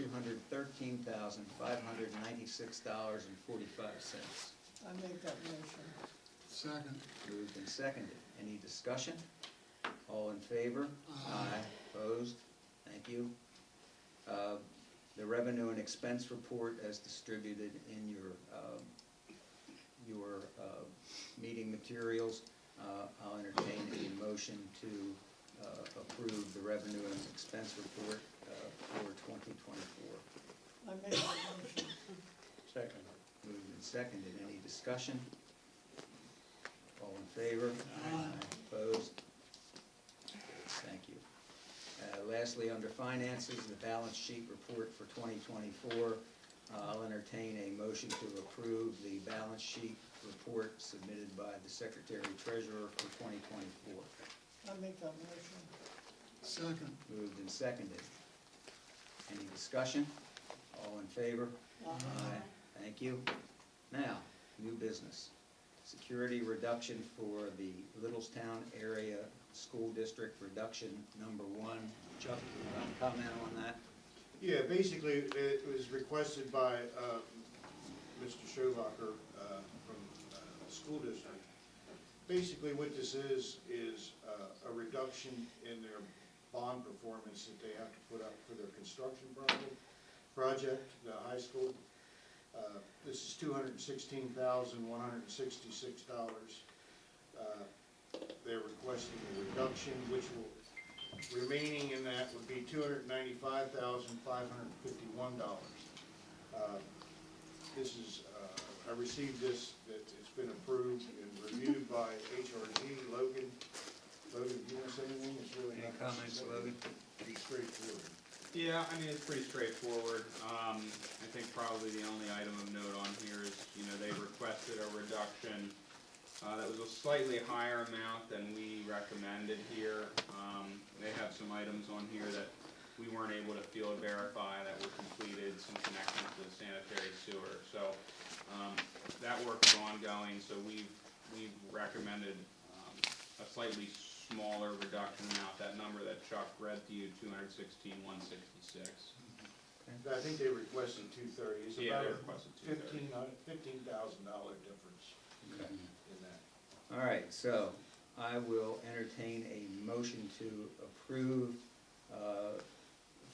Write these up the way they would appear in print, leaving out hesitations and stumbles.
$213,596.45. I make that motion. Second. Moved and seconded. Any discussion? All in favor? Aye. Opposed? Thank you. The revenue and expense report as distributed in your meeting materials. I'll entertain a motion to approve the revenue and expense report for 2024. I make that motion. Second. Moved and seconded. Any discussion? All in favor? Aye. Opposed? Thank you. Lastly, under finances, the balance sheet report for 2024. I'll entertain a motion to approve the balance sheet report submitted by the Secretary Treasurer for 2024. I make that motion. Second. Moved and seconded. Any discussion? All in favor? Aye. Thank you. Now, new business. Security reduction for the Littlestown area school district reduction number 1. Chuck, you want to comment on that? Yeah, basically, it was requested by Mr. Schobacher from the school district. Basically, what this is a reduction in their bond performance that they have to put up for their construction project, the high school. This is $216,166. They're requesting a reduction, which will, remaining in that would be $295,551. This is, I received this, that it's been approved and reviewed by HRG. Logan, do you want to say anything? It's really Any not comments, necessary. Logan? Pretty straightforward. Yeah, I mean, it's pretty straightforward. I think probably the only item of note on here is, they requested a reduction that was a slightly higher amount than we recommended here. They have some items on here that we weren't able to field verify that were completed, some connections to the sanitary sewer. So that work is ongoing, so we've recommended a slightly smaller reduction amount. That number that Chuck read to you, $216,166. I think they requested $230,000. It's Yeah, about they requested $15,000 difference Okay. in that. All right, so I will entertain a motion to approve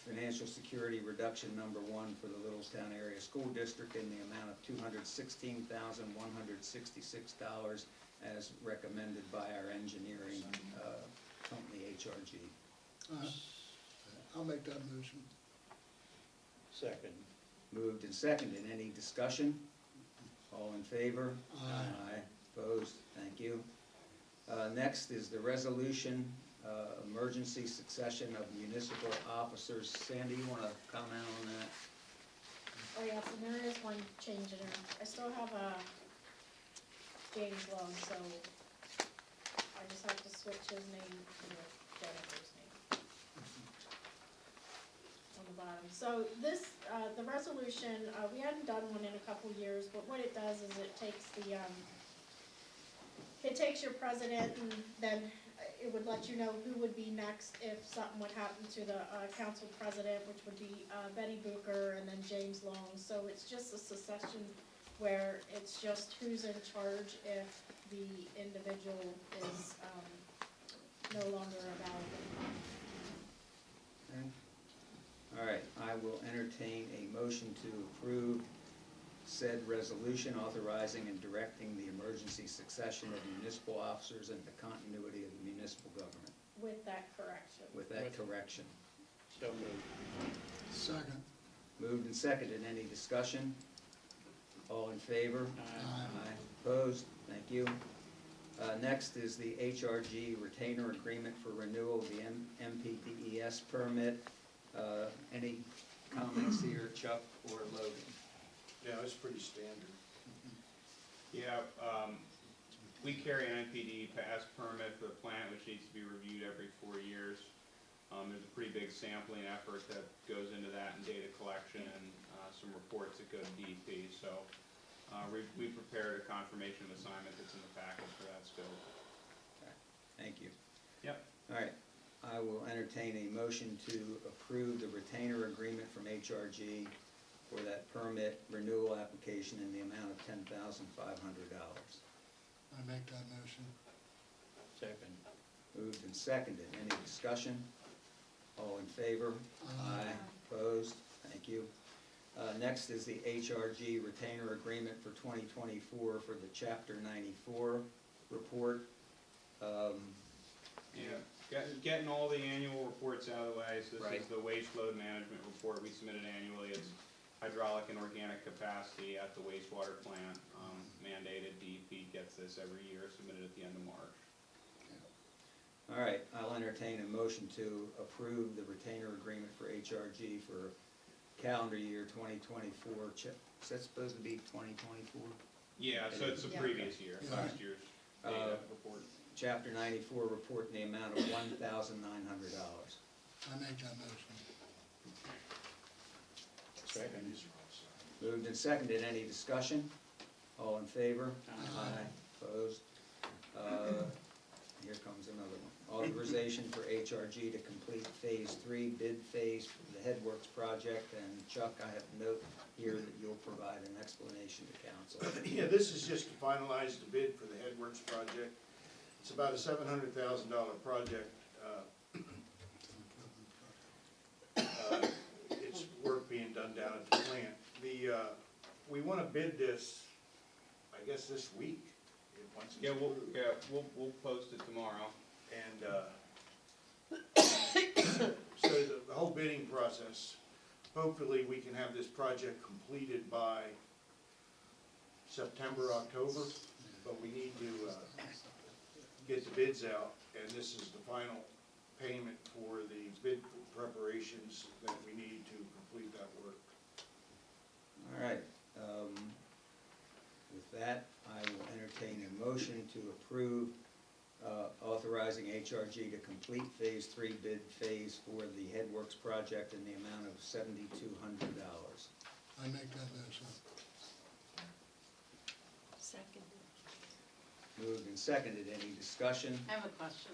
financial security reduction number 1 for the Littlestown area school district in the amount of $216,166 as recommended by our engineering company, HRG. I'll make that motion. Second. Moved and seconded. Any discussion? All in favor? Aye. Opposed? Thank you. Next is the resolution, emergency succession of municipal officers. Sandy, you want to comment on that? Oh yes, and there is one change in it. I still have James Long, so I just have to switch his name to Jennifer's name on the bottom. So this, the resolution, we hadn't done one in a couple years, but what it does is it takes your president, and then it would let you know who would be next if something would happen to the council president, which would be Betty Booker and then James Long. So it's just a succession where it's just who's in charge if the individual is no longer available. Okay. All right, I will entertain a motion to approve said resolution authorizing and directing the emergency succession of municipal officers and the continuity of the municipal government. With that correction. With that correction. So moved. Second. Moved and seconded. Any discussion? All in favor? Aye. Opposed? Thank you. Next is the HRG retainer agreement for renewal of the MPDES permit. Any comments here, Chuck or Logan? Yeah, it's pretty standard. Yeah, we carry an NPD pass permit for the plant, which needs to be reviewed every 4 years. There's a pretty big sampling effort that goes into that, and data collection, and some reports that go to DEP. So we prepared a confirmation of assignment that's in the package for that scope. Okay. Thank you. Yep. All right. I will entertain a motion to approve the retainer agreement from HRG for that permit renewal application in the amount of $10,500. I make that motion. Second. Moved and seconded. Any discussion? All in favor? Aye. Opposed? Thank you. Next is the HRG retainer agreement for 2024 for the Chapter 94 report. Yeah, getting all the annual reports out of the way, so this Right. is the waste load management report we submitted annually. It's hydraulic and organic capacity at the wastewater plant, mandated. DEP gets this every year, submitted at the end of March. All right, I'll entertain a motion to approve the retainer agreement for HRG for calendar year 2024. Is that supposed to be 2024? Yeah, so it's the Yeah. previous year, Yeah. last year's data Uh, report. Chapter 94 report in the amount of $1,900. I make that motion. Second. Moved and seconded. Any discussion? All in favor? Aye. Opposed? Here comes another one. Authorization for HRG to complete Phase 3 bid phase for the Headworks project. And Chuck, I have a note here that you'll provide an explanation to council. Yeah, this is just to finalize the bid for the Headworks project. It's about a $700,000 project. It's work being done down at the plant. We want to bid this, I guess, this week, once it's approved. We'll post it tomorrow. And so the whole bidding process, hopefully we can have this project completed by September, October, but we need to get the bids out, and this is the final payment for the bid preparations that we need to complete that work. All right. With that, I will entertain a motion to approve authorizing HRG to complete Phase 3 bid phase for the Headworks project in the amount of $7,200. I make that motion. Second. Moved and seconded. Any discussion? I have a question.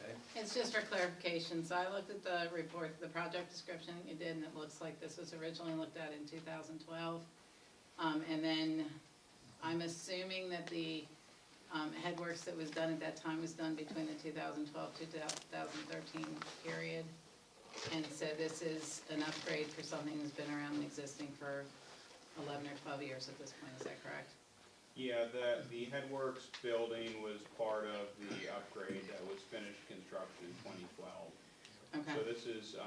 Okay. It's just for clarification. So I looked at the report, the project description you did, and it looks like this was originally looked at in 2012. And then I'm assuming that the headworks that was done at that time was done between the 2012 to 2013 period. And so this is an upgrade for something that's been around and existing for 11 or 12 years at this point. Is that correct? Yeah, the Headworks building was part of the upgrade that was finished construction in 2012. Okay. So this is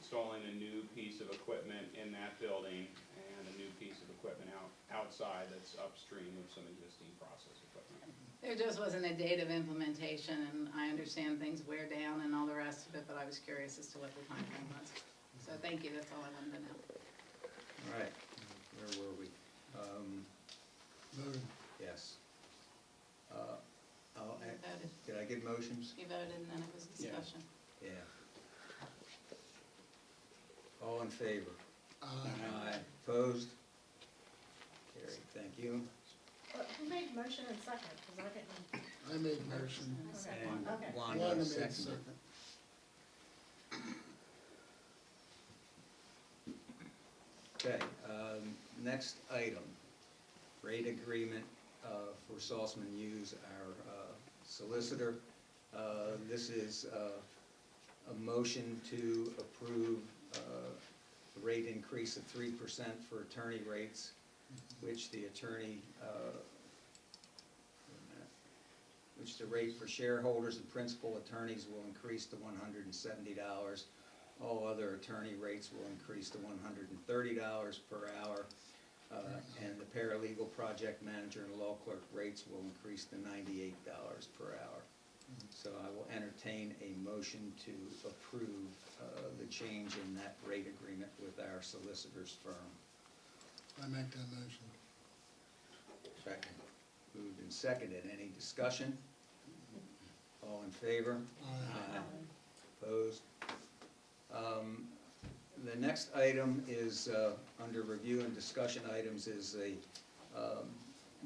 installing a new piece of equipment in that building and a new piece of equipment outside that's upstream of some existing process equipment. There just wasn't a date of implementation, and I understand things wear down and all the rest of it, but I was curious as to what the timeframe was. So thank you, that's all I wanted to know. All right. Where were we? Voted. Yes. You voted, Did I get motions? you voted, and then it was Yeah. discussion. Yeah. All in favor? Aye. Opposed? Carried. Thank you. Who made motion and second? Because I didn't. I made motion. And Okay. Wanda Wanda made seconded. second. Okay, next item, rate agreement for Saltzman Hughes, our solicitor. This is a motion to approve a rate increase of 3% for attorney rates, which the attorney, which the rate for shareholders and principal attorneys will increase to $170. All other attorney rates will increase to $130 per hour, and the paralegal, project manager, and law clerk rates will increase to $98 per hour. So I will entertain a motion to approve the change in that rate agreement with our solicitor's firm. I make that motion. Second. Moved and seconded. Any discussion? All in favor? Aye. Opposed? The next item is, under review and discussion items, is a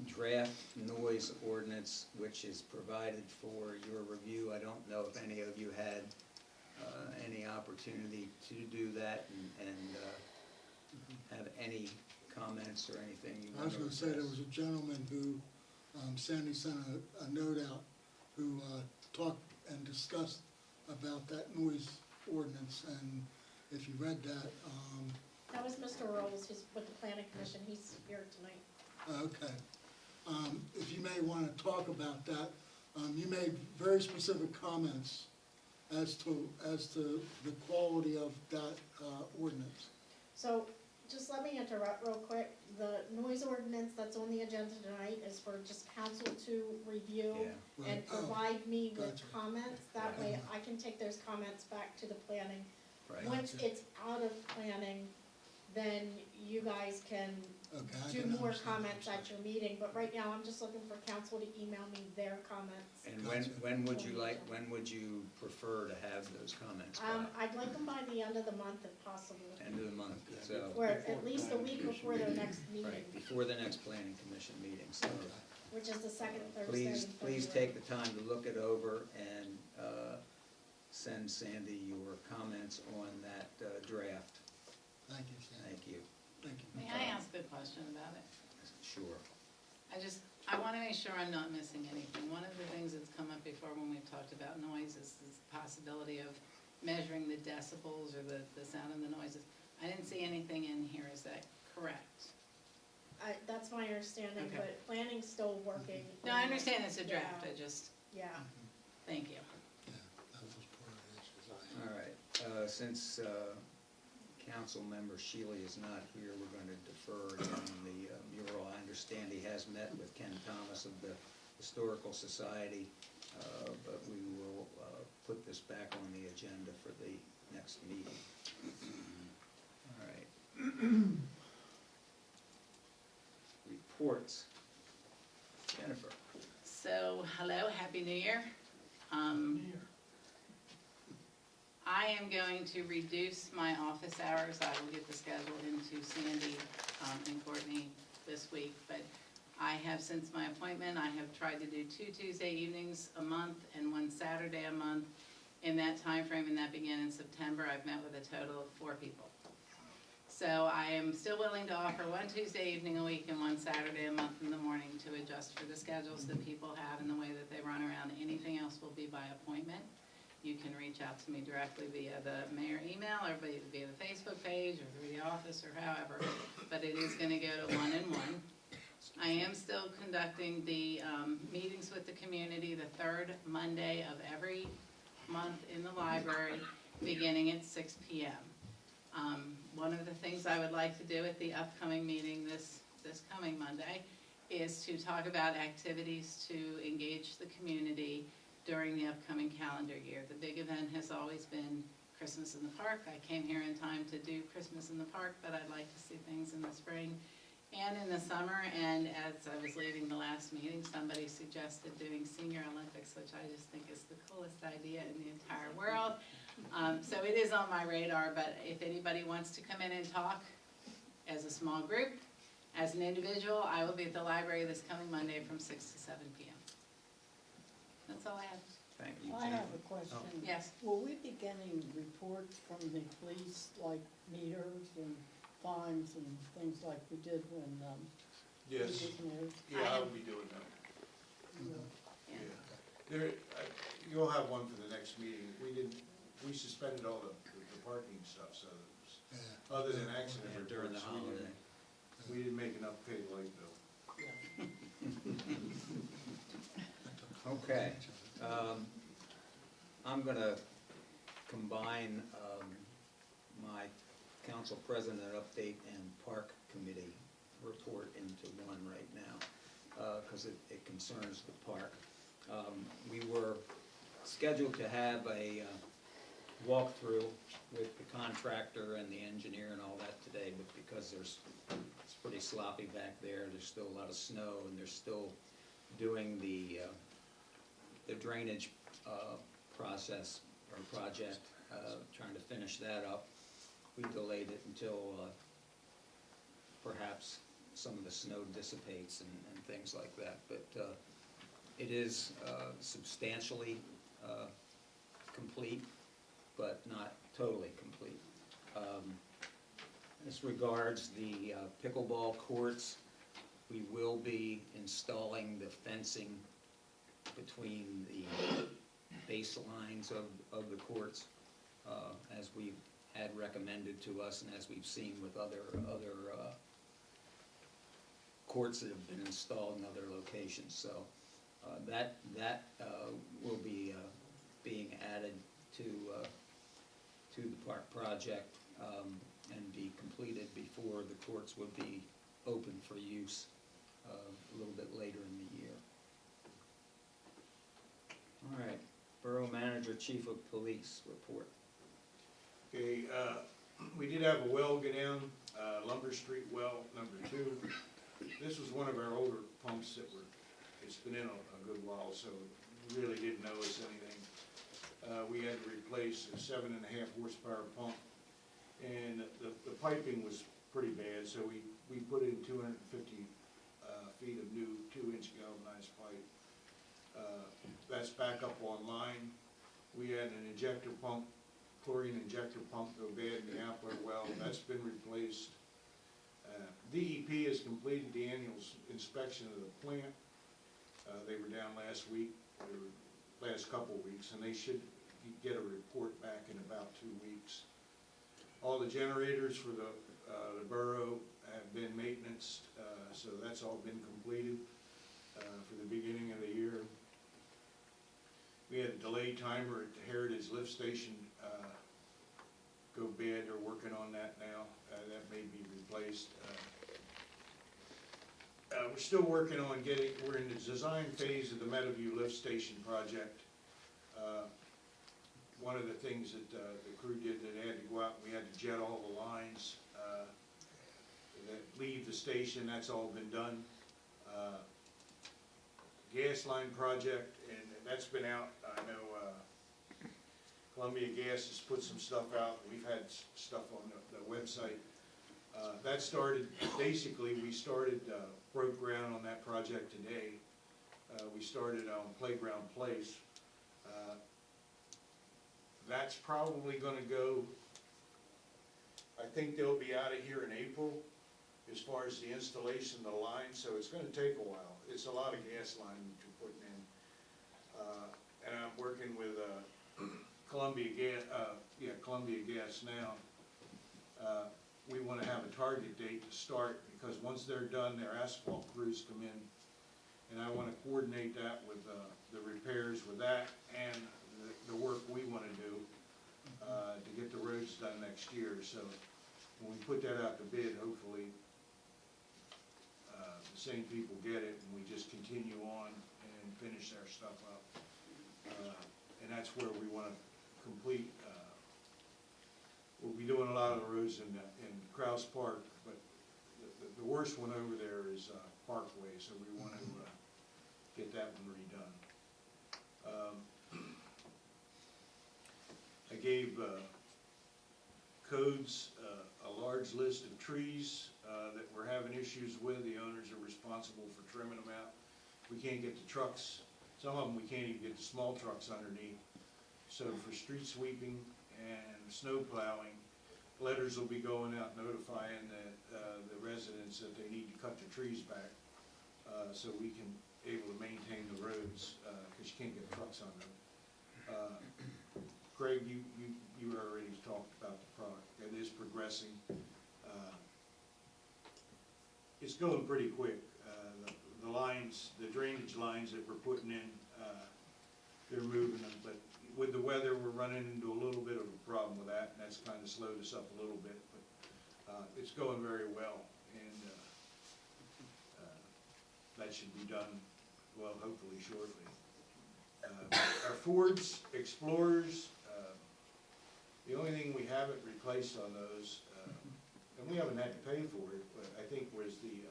draft noise ordinance which is provided for your review. I don't know if any of you had any opportunity to do that and have any comments or anything you I want was to gonna say, there was a gentleman who, Sandy sent a note out, who talked and discussed about that noise ordinance, and if you read that, That was Mr. Rolls, he's with the planning commission, he's here tonight. okay. If you may wanna talk about that, you made very specific comments as to the quality of that ordinance. So, just let me interrupt real quick. The noise ordinance that's on the agenda tonight is for just council to review Yeah. and Right. Oh, provide me with gotcha. comments. That Right. way I can take those comments back to the planning. Right. Once Gotcha. it's out of planning, then you guys can Okay, I do can more understand what comments you're at your meeting. But right now, I'm just looking for council to email me their comments. And Gotcha. when would you prefer to have those comments by? I'd like them by the end of the month if possible, End of the month, so, or at least a week before their next meeting, right, before the next planning commission meeting, so which is the second Thursday in please February. take the time to look it over and send Sandy your comments on that draft. Thank you, Sandy. Thank you. Thank you. May I ask a question about it? Sure. I want to make sure I'm not missing anything. One of the things that's come up before when we've talked about noise is the possibility of measuring the decibels or the sound of the noises. I didn't see anything in here, is that correct? That's my understanding, Okay. but planning's still working. No, I understand it's a draft, Yeah. I just, Yeah, thank you. Yeah, that was part of the issues I had. All right, since council member Shealy is not here, we're going to defer again on the mural. I understand he has met with Ken Thomas of the Historical Society, but we will put this back on the agenda for the next meeting. All right. Reports. Jennifer. So, hello, Happy New Year. I am going to reduce my office hours. I will get the schedule into Sandy and Courtney this week, but I have, since my appointment, I have tried to do 2 Tuesday evenings a month and 1 Saturday a month. In that time frame, and that began in September, I've met with a total of 4 people. So I am still willing to offer 1 Tuesday evening a week and 1 Saturday a month in the morning to adjust for the schedules that people have and the way that they run around. Anything else will be by appointment. You can reach out to me directly via the mayor email or via the Facebook page or through the office or however, but it is going to go to 1-and-1. I am still conducting the meetings with the community the 3rd Monday of every month in the library, beginning at 6 p.m. One of the things I would like to do at the upcoming meeting this coming Monday is to talk about activities to engage the community during the upcoming calendar year. The big event has always been Christmas in the Park. I came here in time to do Christmas in the Park, but I'd like to see things in the spring and in the summer. And as I was leaving the last meeting, somebody suggested doing Senior Olympics, which I just think is the coolest idea in the entire world. So it is on my radar, but if anybody wants to come in and talk as a small group, as an individual, I will be at the library this coming Monday from 6 to 7 p.m. That's all I have. Thank you, I Jennifer. have a question. Yes. Will we be getting reports from the police, like meters and fines and things like we did when, we Yes, did mayor? yeah, I will be doing that. Yeah. Yeah. There, you'll have one for the next meeting. We suspended all the parking stuff, so it was, Yeah. other than accident Yeah, during the reports, holiday. we didn't make enough pay the light bill. Okay, I'm gonna combine, my council president update and park committee report into one right now, cause it concerns the park. We were scheduled to have a walkthrough with the contractor and the engineer and all that today, but because it's pretty sloppy back there, there's still a lot of snow, and they're still doing the drainage process or project, trying to finish that up. We delayed it until perhaps some of the snow dissipates and things like that, but it is substantially complete. but not totally complete. As regards the pickleball courts, we will be installing the fencing between the baselines of the courts, as we've had recommended to us and as we've seen with other courts that have been installed in other locations. So that will be being added to the project and be completed before the courts would be open for use a little bit later in the year. All right, Borough Manager, Chief of Police report. Okay, we did have a well go down, Lumber Street well number 2. This was one of our older pumps that it's been in a good while, so we really didn't notice anything. We had to replace a 7.5 horsepower pump, and the piping was pretty bad, so we put in 250 feet of new 2-inch galvanized pipe. That's back up online. We had an injector pump, chlorine injector pump go bad in the Appler well. That's been replaced. DEP has completed the annual inspection of the plant. They were down last week, or last couple of weeks, and they should get a report back in about 2 weeks. All the generators for the borough have been maintenanced, so that's all been completed for the beginning of the year. We had a delay timer at the Heritage Lift Station go bad. They're working on that now. That may be replaced. We're still working on we're in the design phase of the Meadowview Lift Station project. One of the things that the crew did, that they had to go out and we had to jet all the lines that leave the station. That's all been done. Gas line project, and that's been out. I know Columbia Gas has put some stuff out. We've had stuff on the website. That started, basically we started, broke ground on that project today. We started on Playground Place. That's probably gonna go, I think they'll be out of here in April as far as the installation of the line, so it's gonna take a while. It's a lot of gas line that you're putting in. And I'm working with Columbia Gas now. We want to have a target date to start, because once they're done, their asphalt crews come in, and I want to coordinate that with the repairs with that and the work we want to do to get the roads done next year. So when we put that out to bid, hopefully the same people get it, and we just continue on and finish our stuff up. And that's where we want to complete. We'll be doing a lot of the roads in Krause Park, but the worst one over there is Parkway, so we want to get that one redone. I gave Codes a large list of trees that we're having issues with. The owners are responsible for trimming them out. We can't get the trucks, some of them we can't even get the small trucks underneath. So for street sweeping and snow plowing, letters will be going out notifying the residents that they need to cut the trees back so we can able to maintain the roads, because you can't get trucks on them. Craig, you already talked about the product. It is progressing. It's going pretty quick. The lines, the drainage lines that we're putting in, they're moving them, but with the weather, we're running into a little bit of a problem with that, and that's kind of slowed us up a little bit, but it's going very well, and that should be done, well, hopefully shortly. Our Fords, Explorers, the only thing we haven't replaced on those, and we haven't had to pay for it, but I think was the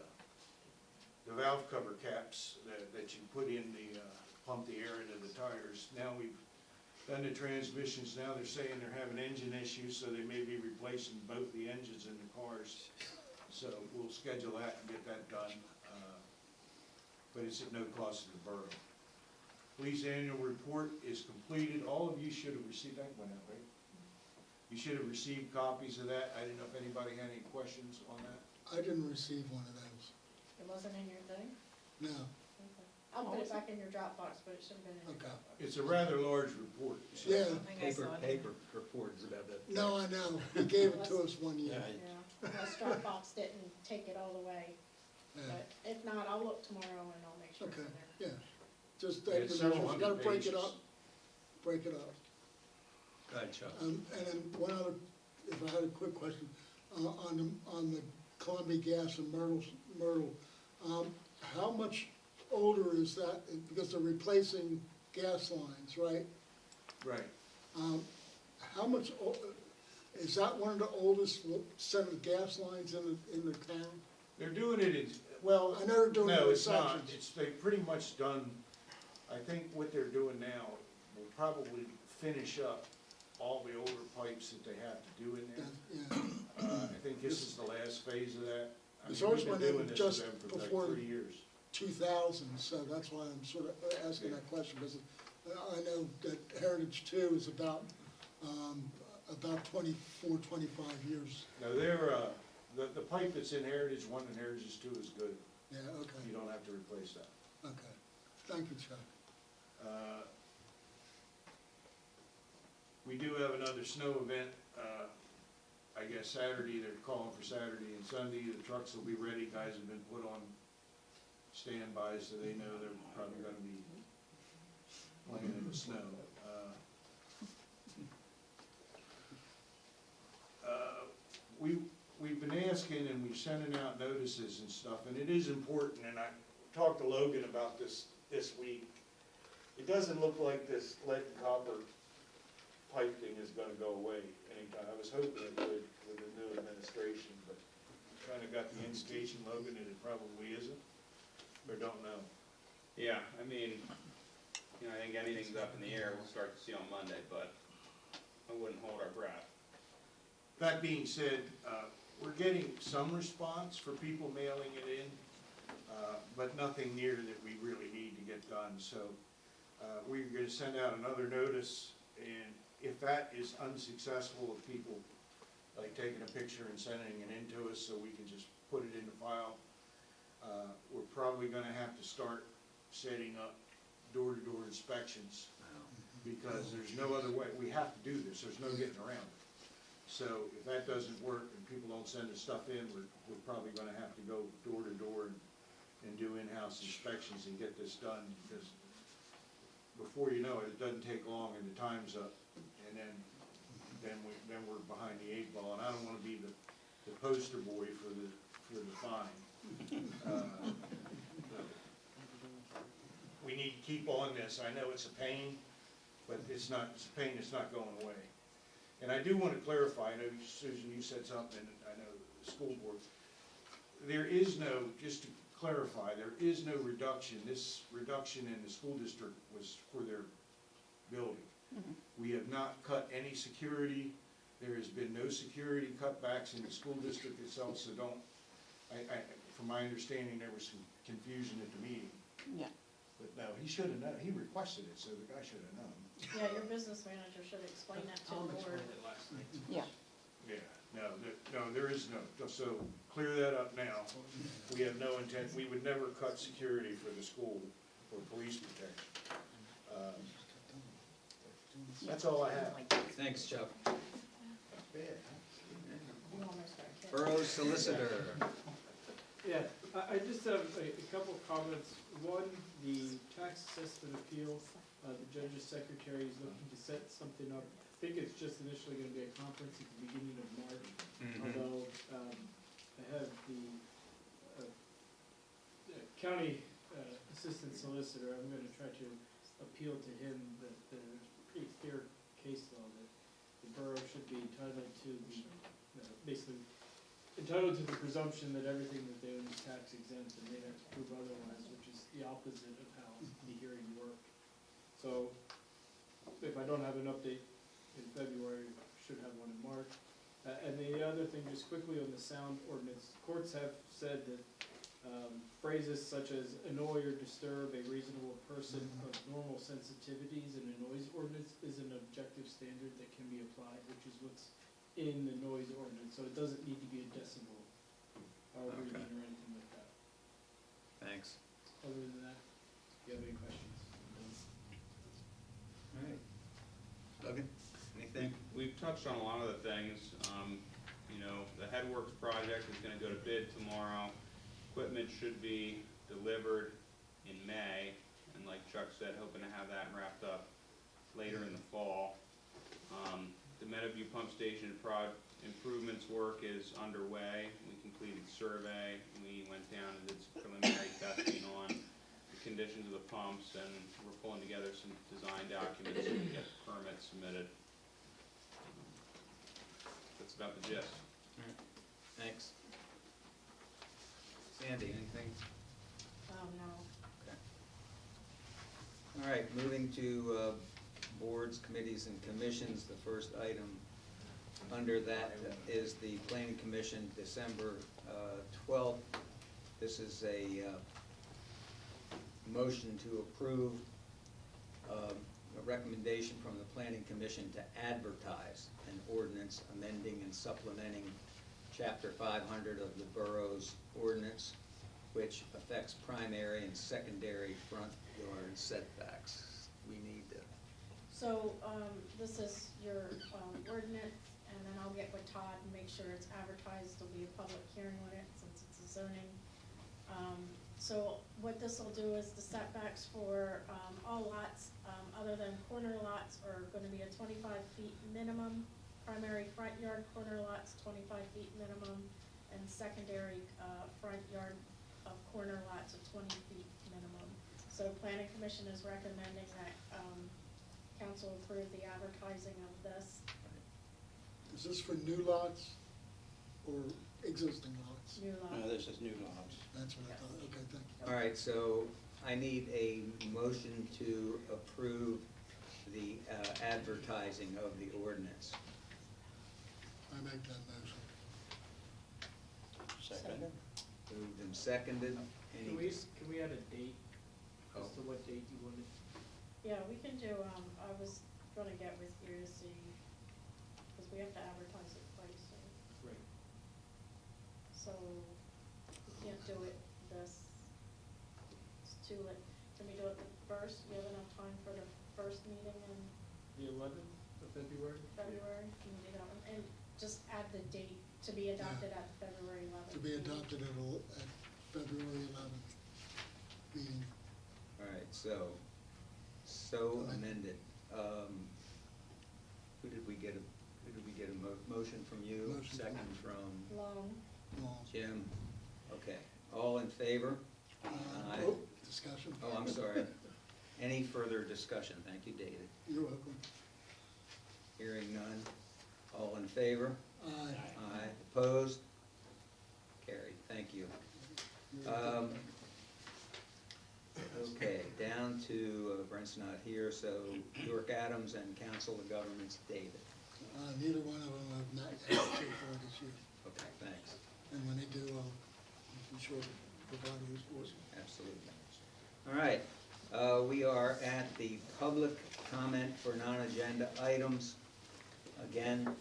valve cover caps that you put in the, pump the air into the tires. Now we've done the transmissions. Now they're saying they're having engine issues, so they may be replacing both the engines in the cars. So we'll schedule that and get that done, but it's at no cost to the borough. Police annual report is completed. All of you should have received that one out, right? You should have received copies of that. I didn't know if anybody had any questions on that. I didn't receive one of those, It wasn't in your thing? no, Okay. I'll put it back in your Dropbox, but it should have been in your Okay. Dropbox. It's a rather large report. so- yeah, I think I saw it. Paper reports about that. no, I know, he gave it to us one year. Yeah, unless Dropbox didn't take it all the way, Yeah. but if not, I'll look tomorrow and I'll make sure it's in Okay, there. yeah, just, Yeah, it's if several you gotta hundred break it pages. up, break it up. Go ahead, Chuck. And then one other, if I had a quick question, on the Columbia Gas and Myrtle, how much older is that, because they're replacing gas lines, right? Right. How much, is that one of the oldest set of gas lines in the town? They're doing it in, well, I know they're doing it no, in it's not. sections. It's, they've pretty much done, I think what they're doing now will probably finish up all the older pipes that they have to do in there. Yeah, I think this is the last phase of that. I It's mean, always we've been went in doing this just with them for before like the- 3 years. 2000, so that's why I'm sort of asking that question, because I know that Heritage Two is about 24, 25 years. No, they're, the pipe that's in Heritage One and Heritage Two is good. Yeah, okay, You don't have to replace that. okay. Thank you, Chuck. We do have another snow event, I guess Saturday, they're calling for Saturday and Sunday. The trucks will be ready, guys have been put on standby, so they know they're probably gonna be playing in the snow. We've been asking and we're sending out notices and stuff, and it is important, and I talked to Logan about this week. It doesn't look like this lead and copper pipe thing is gonna go away anytime. I was hoping it would with the new administration, but kinda got the indication, Logan, that it probably isn't, or don't know. Yeah, I mean, you know, I think anything's up in the air, we'll start to see on Monday, but I wouldn't hold our breath. That being said, we're getting some response for people mailing it in, but nothing near that we really need to get done. So we're gonna send out another notice, and if that is unsuccessful, if people like taking a picture and sending it in to us so we can just put it in the file, we're probably gonna have to start setting up door-to-door inspections, because there's no other way. We have to do this, there's no getting around it. So if that doesn't work and people don't send the stuff in, we're probably gonna have to go door to door and do in-house inspections and get this done, because before you know it, it doesn't take long and the time's up, and then we're behind the 8 ball, and I don't wanna be the poster boy for the fine. We need to keep on this. I know it's a pain, but it's a pain that's not going away. And I do want to clarify, I know Susan, you said something, and I know the school board, there is no, just to clarify, there is no reduction. This reduction in the school district was for their building. We have not cut any security. There has been no security cutbacks in the school district itself, so from my understanding, there was some confusion at the meeting. Yeah. But no, he should have known, he requested it, so the guy should have known. Yeah, your business manager should explain that to the board. Yeah. Yeah, no, there is no, so clear that up now. We have no intent, we would never cut security for the school or police protection. That's all I have. Thanks, Chuck. You almost got kicked. Borough Solicitor. Yeah, I just have a couple of comments. One, the tax assessment appeal, the judge's secretary is looking to set something up. I think it's just initially gonna be a conference at the beginning of March, although, I have the county assistant solicitor, I'm gonna try to appeal to him that there's pretty clear case law that the borough should be entitled to the, basically, entitled to the presumption that everything that they own is tax exempt, and they have to prove otherwise, which is the opposite of how the hearing worked. So, if I don't have an update in February, should have one in March. And the other thing, just quickly on the sound ordinance, courts have said that phrases such as annoy or disturb a reasonable person of normal sensitivities, and a noise ordinance is an objective standard that can be applied, which is what's in the noise ordinance, so it doesn't need to be a decibel reading Okay. or anything like that. Thanks. Other than that, do you have any questions? All right. Duggan, anything? We've touched on a lot of the things. You know, the Headworks project is gonna go to bid tomorrow. Equipment should be delivered in May, and like Chuck said, hoping to have that wrapped up later in the fall. The Meadowview Pump Station improvements work is underway. We completed survey, we went down and did some preliminary testing on the conditions of the pumps, and we're pulling together some design documents so we can get permits submitted. That's about the gist. Thanks. Sandy, anything? No. All right, moving to boards, committees, and commissions. The first item under that is the Planning Commission, December 12th. This is a motion to approve a recommendation from the Planning Commission to advertise an ordinance amending and supplementing Chapter 500 of the borough's ordinance, which affects primary and secondary front yard setbacks. We need to, So, this is your, ordinance, and then I'll get with Todd and make sure it's advertised. There'll be a public hearing on it since it's a zoning. So what this will do is the setbacks for, all lots, other than corner lots are gonna be a 25 feet minimum. Primary front yard corner lots, 25 feet minimum, and secondary, front yard of corner lots of 20 feet minimum. So Planning Commission is recommending that, council approve the advertising of this. Is this for new lots or existing lots? New lot. No, this is new lots. That's what I thought, okay, thank you. all right, so I need a motion to approve the advertising of the ordinance. I make that motion. Second. Moved and seconded. Can we add a date as Oh. to what date you wanted? Yeah, we can do, I was gonna get with you to see, because we have to advertise it twice, Right. so we can't do it this, it's too late. Can we do it the first? You have enough time for the first meeting in The 11th of February? February? Can you do that one? And just add the date to be adopted at the February 11th. To be adopted at February 11th meeting. All right, so amended. Who did we get a motion from you? Motion. Second from Long. Long. Jim? Okay, all in favor? Aye. Oh, discussion. Oh, I'm sorry. Any further discussion? Thank you, David. You're welcome. Hearing none. All in favor? Aye. Aye. Opposed? Carried. Thank you. You're welcome. Okay, down to, Brent's not here, so York Adams and Council of Governments, David. Neither one of them have met yet so far this year. Okay, thanks. And when they do, I'll be sure to provide a report. Absolutely. All right, we are at the public comment for non-agenda items. Again,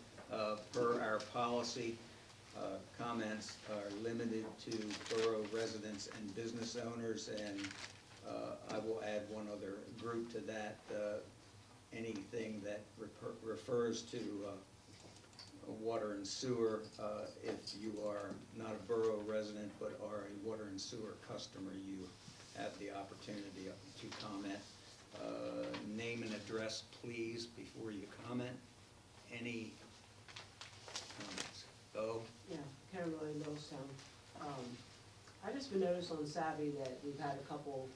per our policy, comments are limited to borough residents and business owners, and I will add one other group to that. Anything that refers to water and sewer, if you are not a borough resident but are a water and sewer customer, you have the opportunity to comment. Name and address, please, before you comment. Any comments? Bo? Yeah, Kimberly, Littlestown. I just been noticed on Savvy that we've had a couple,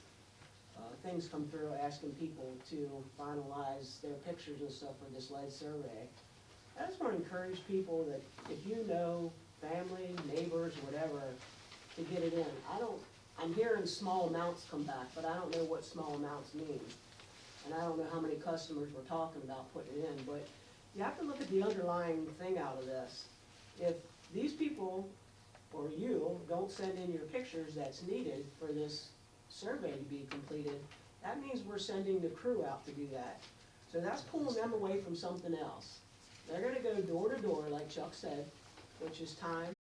things come through asking people to finalize their pictures and stuff for this lead survey. I just wanna encourage people that if you know family, neighbors, whatever, to get it in. I'm hearing small amounts come back, but I don't know what small amounts mean. And I don't know how many customers we're talking about putting it in, but you have to look at the underlying thing out of this. If these people or you don't send in your pictures that's needed for this survey to be completed, that means we're sending the crew out to do that. So that's pulling them away from something else. They're gonna go door to door, like Chuck said, which is time.